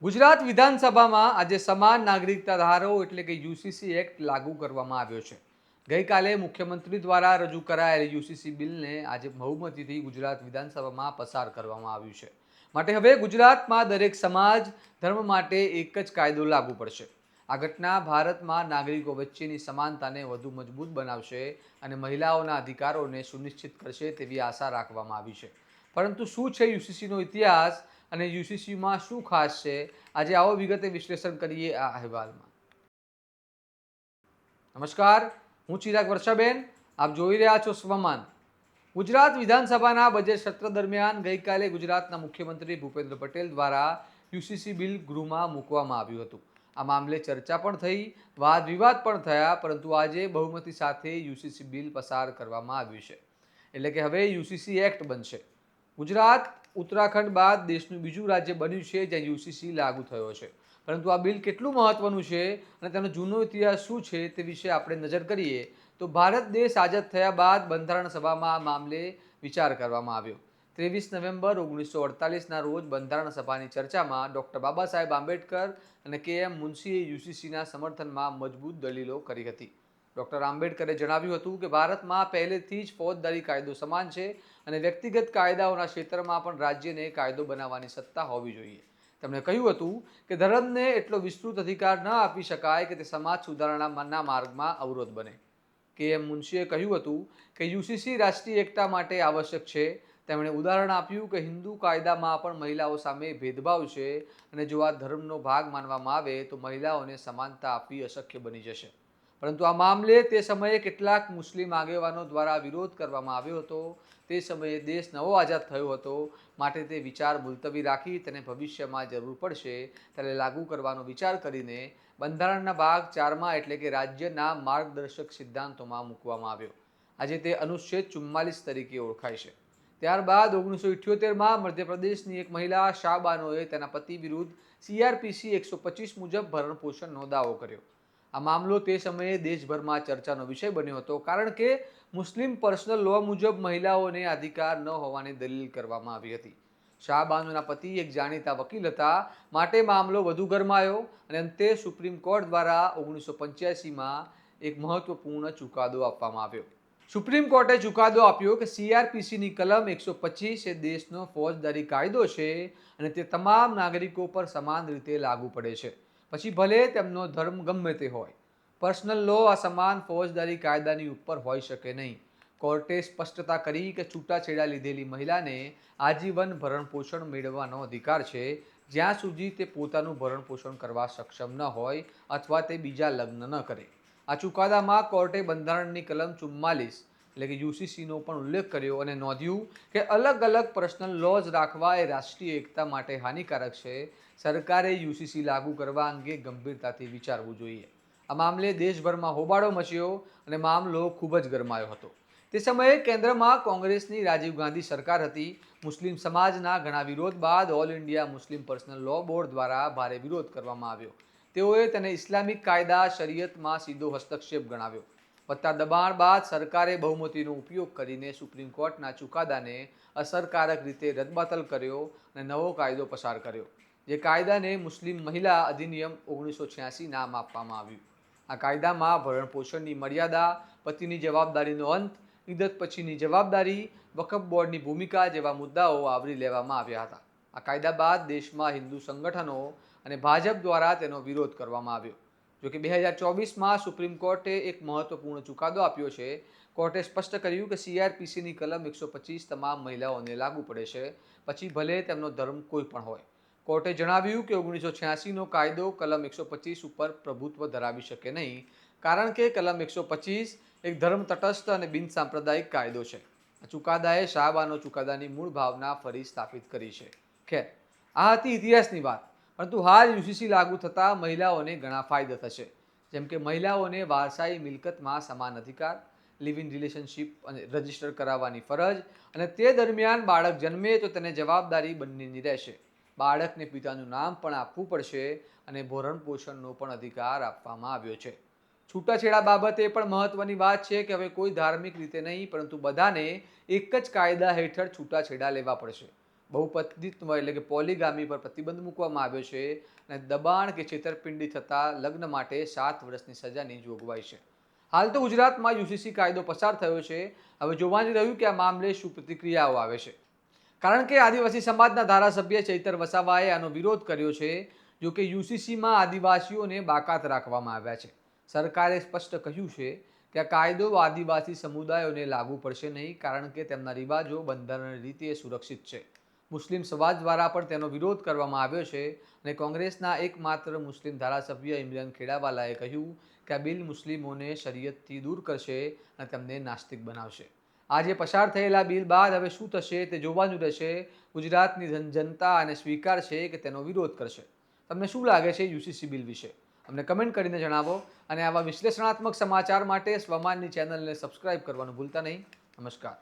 ગુજરાત વિધાનસભામાં આજે સમાન નાગરિકતા ધારો એટલે કે યુસીસી એક્ટ લાગુ કરવામાં આવ્યો છે. ગઈકાલે મુખ્યમંત્રી દ્વારા રજૂ કરાયેલ યુસીસી બિલને આજે બહુમતીથી ગુજરાત વિધાનસભામાં પસાર કરવામાં આવ્યું છે. માટે હવે ગુજરાતમાં દરેક સમાજ ધર્મ માટે એક જ કાયદો લાગુ પડશે. આ ઘટના ભારતમાં નાગરિકો વચ્ચેની સમાનતાને વધુ મજબૂત બનાવશે અને મહિલાઓના અધિકારોને સુનિશ્ચિત કરશે તેવી આશા રાખવામાં આવી છે. પરંતુ શું છે યુસીસીનો ઇતિહાસ અને યુસીસીમાં શું ખાસ છે, આજે આવો વિગતે વિશ્લેષણ કરીએ આ અહેવાલમાં. નમસ્કાર, હું ચિરાગ વર્ષાબેન, આપ જોઈ રહ્યા છો સ્વમાન. ગુજરાત વિધાનસભાના બજેટ સત્ર દરમિયાન ગઈકાલે ગુજરાતના મુખ્યમંત્રી ભૂપેન્દ્ર પટેલ દ્વારા યુસીસી બિલ ગૃહમાં મૂકવામાં આવ્યું હતું. આ મામલે ચર્ચા પણ થઈ, વાદ વિવાદ પણ થયા, પરંતુ આજે બહુમતી સાથે યુસીસી બિલ પસાર કરવામાં આવ્યું છે. એટલે કે હવે યુસીસી એક્ટ બનશે. ગુજરાત ઉત્તરાખંડ બાદ દેશનું બીજું રાજ્ય બન્યું છે જ્યાં યુસીસી લાગુ થયો છે. પરંતુ આ બિલ કેટલું મહત્વનું છે અને તેનો જૂનો ઇતિહાસ શું છે તે વિશે આપણે નજર કરીએ તો ભારત દેશ આઝાદ થયા બાદ બંધારણ સભામાં આ મામલે વિચાર કરવામાં આવ્યો. 23 નવેમ્બર 1948ના રોજ બંધારણ સભાની ચર્ચામાં ડૉક્ટર બાબા સાહેબ આંબેડકર અને કે.એમ. મુનશીએ યુસીસીના સમર્થનમાં મજબૂત દલીલો કરી હતી. ડૉક્ટર આંબેડકરે જણાવ્યું હતું કે ભારતમાં પહેલેથી જ ફોજદારી કાયદો સમાન છે અને વ્યક્તિગત કાયદાઓના ક્ષેત્રમાં પણ રાજ્યને કાયદો બનાવવાની સત્તા હોવી જોઈએ. તેમણે કહ્યું હતું કે ધર્મને એટલો વિસ્તૃત અધિકાર ન આપી શકાય કે તે સમાજ સુધારણાના માર્ગમાં અવરોધ બને. કે.એમ. મુનશીએ કહ્યું હતું કે યુસીસી રાષ્ટ્રીય એકતા માટે આવશ્યક છે. તેમણે ઉદાહરણ આપ્યું કે હિન્દુ કાયદામાં પણ મહિલાઓ સામે ભેદભાવ છે અને જો આ ધર્મનો ભાગ માનવામાં આવે તો મહિલાઓને સમાનતા આપવી અશક્ય બની જશે. પરંતુ આ મામલે તે સમયે કેટલાક મુસ્લિમ આગેવાનો દ્વારા વિરોધ કરવામાં આવ્યો હતો. તે સમયે દેશ નવો આઝાદ થયો હતો, માટે તે વિચાર મુલતવી રાખી તેને ભવિષ્યમાં જરૂર પડશે ત્યારે લાગુ કરવાનો વિચાર કરીને બંધારણના ભાગ 4માં એટલે કે રાજ્યના માર્ગદર્શક સિદ્ધાંતોમાં મૂકવામાં આવ્યો. આજે તે અનુચ્છેદ 44 તરીકે ઓળખાય છે. ત્યારબાદ 1978માં મધ્યપ્રદેશની એક મહિલા શાહબાનોએ તેના પતિ વિરુદ્ધ CRPC 125 મુજબ ભરણપોષણનો દાવો કર્યો. આ મામલો તે સમયે દેશભરમાં ચર્ચાનો વિષય બન્યો હતો, કારણ કે મુસ્લિમ પર્સનલ લો મુજબ મહિલાઓને અધિકાર ન હોવાની દલીલ કરવામાં આવી હતી. શાહબાનુના પતિ એક જાણીતા વકીલ હતા, માટે મામલો વધુ ગરમાયો અને અંતે સુપ્રીમ કોર્ટ દ્વારા 1985માં એક મહત્વપૂર્ણ ચુકાદો આપવામાં આવ્યો. સુપ્રીમ કોર્ટે ચુકાદો આપ્યો કે CRPCની કલમ 125 એ દેશનો ફોજદારી કાયદો છે અને તે તમામ નાગરિકો પર સમાન રીતે લાગુ પડે છે, પછી ભલે તેમનો ધર્મ ગમે તે હોય. પર્સનલ લો આ સમાન ફોજદારી કાયદાની ઉપર હોઈ શકે નહીં. કોર્ટે સ્પષ્ટતા કરી કે છૂટાછેડા લીધેલી મહિલાને આજીવન ભરણપોષણ મેળવવાનો અધિકાર છે, જ્યાં સુધી તે પોતાનું ભરણપોષણ કરવા સક્ષમ ન હોય અથવા તે બીજા લગ્ન ન કરે. આ ચુકાદામાં કોર્ટે બંધારણની કલમ 44 એટલે કે યુસીસીનો પણ ઉલ્લેખ કર્યો અને નોંધ્યું કે અલગ અલગ પર્સનલ લોઝ રાખવા એ રાષ્ટ્રીય એકતા માટે હાનિકારક છે. સરકારે યુસીસી લાગુ કરવા અંગે ગંભીરતાથી વિચારવું જોઈએ. આ મામલે દેશભરમાં હોબાળો મચ્યો અને મામલો ખૂબ જ ગરમાયો હતો. તે સમયે કેન્દ્રમાં કોંગ્રેસની રાજીવ ગાંધી સરકાર હતી. મુસ્લિમ સમાજના ઘણા વિરોધ બાદ All India Muslim Personal Law Board દ્વારા ભારે વિરોધ કરવામાં આવ્યો. તેઓએ તેને ઇસ્લામિક કાયદા શરિયતમાં સીધો હસ્તક્ષેપ ગણાવ્યો. વધતા દબાણ બાદ સરકારે બહુમતીનો ઉપયોગ કરીને સુપ્રીમ કોર્ટના ચુકાદાને અસરકારક રીતે રદબાતલ કર્યો અને નવો કાયદો પસાર કર્યો, જે કાયદાને મુસ્લિમ મહિલા અધિનિયમ 1986 નામ આપવામાં આવ્યું. આ કાયદામાં ભરણપોષણની મર્યાદા, પતિની જવાબદારીનો અંત, ઇદ્દત પછીની જવાબદારી, વકફ બોર્ડની ભૂમિકા જેવા મુદ્દાઓ આવરી લેવામાં આવ્યા હતા. આ કાયદા બાદ દેશમાં હિન્દુ સંગઠનો અને ભાજપ દ્વારા તેનો વિરોધ કરવામાં આવ્યો. જોકે 2024માં સુપ્રીમ કોર્ટે એક મહત્વપૂર્ણ ચુકાદો આપ્યો છે. કોર્ટે સ્પષ્ટ કર્યું કે CRPCની કલમ 125 તમામ મહિલાઓને લાગુ પડે છે, પછી ભલે તેમનો ધર્મ કોઈ પણ હોય. કોર્ટે જણાવ્યું કે 1986નો કાયદો કલમ 125 ઉપર પ્રભુત્વ ધરાવી શકે નહીં, કારણ કે કલમ 125 એક ધર્મ તટસ્થ અને બિનસાંપ્રદાયિક કાયદો છે. આ ચુકાદાએ શાહબાનો ચુકાદાની મૂળ ભાવના ફરી સ્થાપિત કરી છે. ખેર, આ હતી ઇતિહાસની વાત. પરંતુ હાલ યુસીસી લાગુ થતાં મહિલાઓને ઘણા ફાયદા થશે, જેમ કે મહિલાઓને વારસાઈ મિલકતમાં સમાન અધિકાર, લિવ ઇન રિલેશનશિપ અને રજિસ્ટર કરાવવાની ફરજ, અને તે દરમિયાન બાળક જન્મે તો તેને જવાબદારી બંનેની રહેશે. બાળકને પિતાનું નામ પણ આપવું પડશે અને ભરણ પોષણનો પણ અધિકાર આપવામાં આવ્યો છે. છૂટાછેડા બાબતે પણ મહત્વની વાત છે કે હવે કોઈ ધાર્મિક રીતે નહીં, પરંતુ બધાને એક જ કાયદા હેઠળ છૂટાછેડા લેવા પડશે. બહુપત્નીત્વ એટલે કે પોલીગામી પર પ્રતિબંધ મૂકવામાં આવ્યો છે અને દબાણ કે છેતરપિંડી થતાં લગ્ન માટે 7 વર્ષની સજાની જોગવાઈ છે. હાલ તો ગુજરાતમાં યુસીસી કાયદો પસાર થયો છે. હવે જોવાનું રહ્યું કે આ મામલે શું પ્રતિક્રિયાઓ આવે છે. કારણ કે આદિવાસી સમાજના ધારાસભ્ય ચૈતર વસાવાએ આનો વિરોધ કર્યો છે. જો કે યુસીસીમાં આદિવાસીઓને બાકાત રાખવામાં આવ્યા છે. સરકારે સ્પષ્ટ કહ્યું છે કે આ કાયદો આદિવાસી સમુદાયોને લાગુ પડશે નહીં, કારણ કે તેમના રિવાજો બંધારણીય રીતે સુરક્ષિત છે. મુસ્લિમ સમાજ દ્વારા પણ તેનો વિરોધ કરવામાં આવ્યો છે અને કોંગ્રેસના એકમાત્ર મુસ્લિમ ધારાસભ્ય ઇમરાન ખેડાવાલાએ કહ્યું કે આ બિલ મુસ્લિમોને શરીયતથી દૂર કરશે અને તેમને નાસ્તિક બનાવશે. આજે પસાર થયેલા બિલ બાદ હવે શું થશે તે જોવાનું રહેશે. ગુજરાતની જનતા આને સ્વીકારશે કે તેનો વિરોધ કરશે. તમને શું લાગે છે યુસીસી બિલ વિશે? અમને કમેન્ટ કરીને જણાવો અને આવા વિશ્લેષણાત્મક સમાચાર માટે સ્વમાનની ચેનલને સબસ્ક્રાઇબ કરવાનું ભૂલતા નહીં. નમસ્કાર.